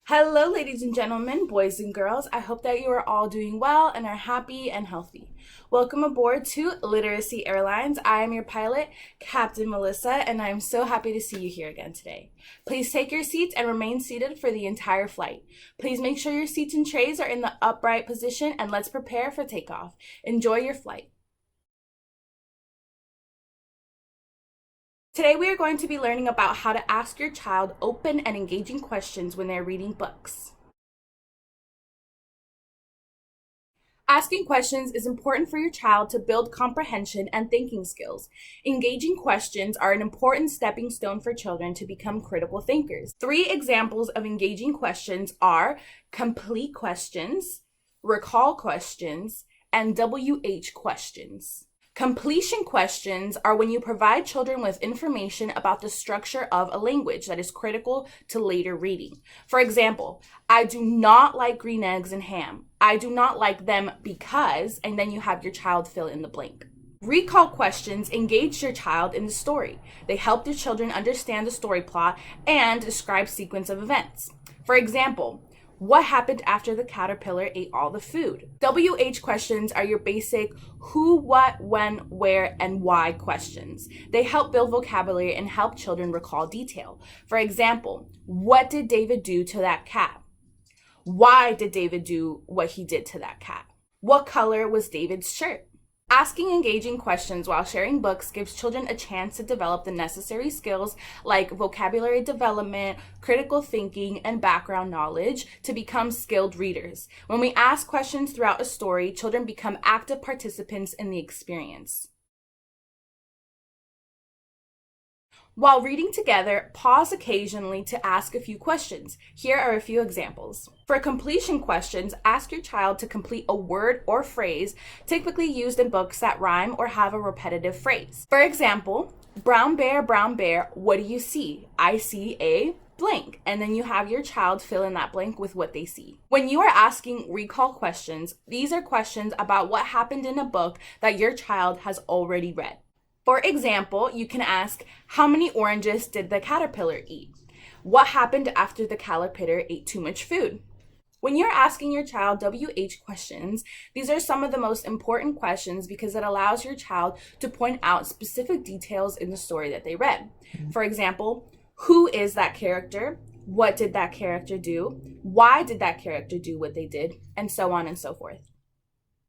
Hello, ladies and gentlemen, boys and girls. I hope that you are all doing well and are happy and healthy. Welcome aboard to Literacy Airlines. I am your pilot, Captain Melissa, and I am so happy to see you here again today. Please take your seats and remain seated for the entire flight. Please make sure your seats and trays are in the upright position, and let's prepare for takeoff. Enjoy your flight. Today we are going to be learning about how to ask your child open and engaging questions when they're reading books. Asking questions is important for your child to build comprehension and thinking skills. Engaging questions are an important stepping stone for children to become critical thinkers. 3 examples of engaging questions are complete questions, recall questions, and WH questions. Completion questions are when you provide children with information about the structure of a language that is critical to later reading. For example, I do not like green eggs and ham. I do not like them because, and then you have your child fill in the blank. Recall questions engage your child in the story. They help the children understand the story plot and describe sequence of events. For example, what happened after the caterpillar ate all the food? WH questions are your basic who, what, when, where, and why questions. They help build vocabulary and help children recall detail. For example, what did David do to that cat? Why did David do what he did to that cat? What color was David's shirt? Asking engaging questions while sharing books gives children a chance to develop the necessary skills like vocabulary development, critical thinking, and background knowledge to become skilled readers. When we ask questions throughout a story, children become active participants in the experience. While reading together, pause occasionally to ask a few questions. Here are a few examples. For completion questions, ask your child to complete a word or phrase typically used in books that rhyme or have a repetitive phrase. For example, brown bear, what do you see? I see a blank. And then you have your child fill in that blank with what they see. When you are asking recall questions, these are questions about what happened in a book that your child has already read. For example, you can ask, how many oranges did the caterpillar eat? What happened after the caterpillar ate too much food? When you're asking your child WH questions, these are some of the most important questions because it allows your child to point out specific details in the story that they read. For example, who is that character? What did that character do? Why did that character do what they did? And so on and so forth.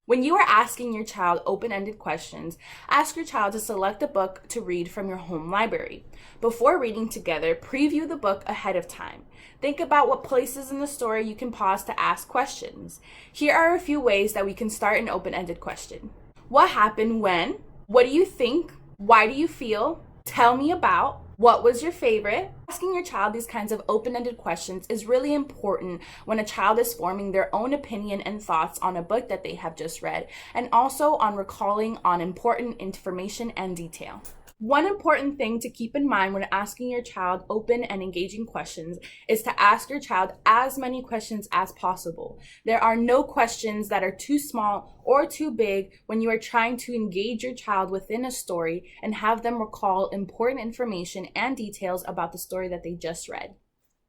When you are asking your child open-ended questions, ask your child to select a book to read from your home library. Before reading together, preview the book ahead of time. Think about what places in the story you can pause to ask questions. Here are a few ways that we can start an open-ended question. What happened when? What do you think? Why do you feel? Tell me about. What was your favorite? Asking your child these kinds of open-ended questions is really important when a child is forming their own opinion and thoughts on a book that they have just read, and also on recalling on important information and detail. One important thing to keep in mind when asking your child open and engaging questions is to ask your child as many questions as possible. There are no questions that are too small or too big when you are trying to engage your child within a story and have them recall important information and details about the story that they just read.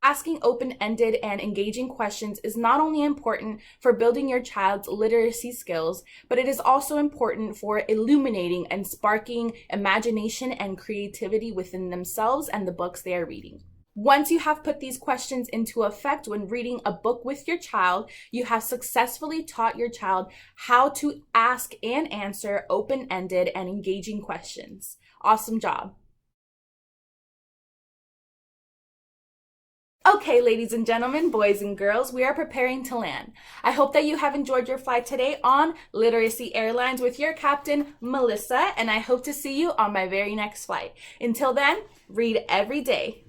Asking open-ended and engaging questions is not only important for building your child's literacy skills, but it is also important for illuminating and sparking imagination and creativity within themselves and the books they are reading. Once you have put these questions into effect when reading a book with your child, you have successfully taught your child how to ask and answer open-ended and engaging questions. Awesome job. Okay, ladies and gentlemen, boys and girls, we are preparing to land. I hope that you have enjoyed your flight today on Literacy Airlines with your captain, Melissa, and I hope to see you on my very next flight. Until then, read every day.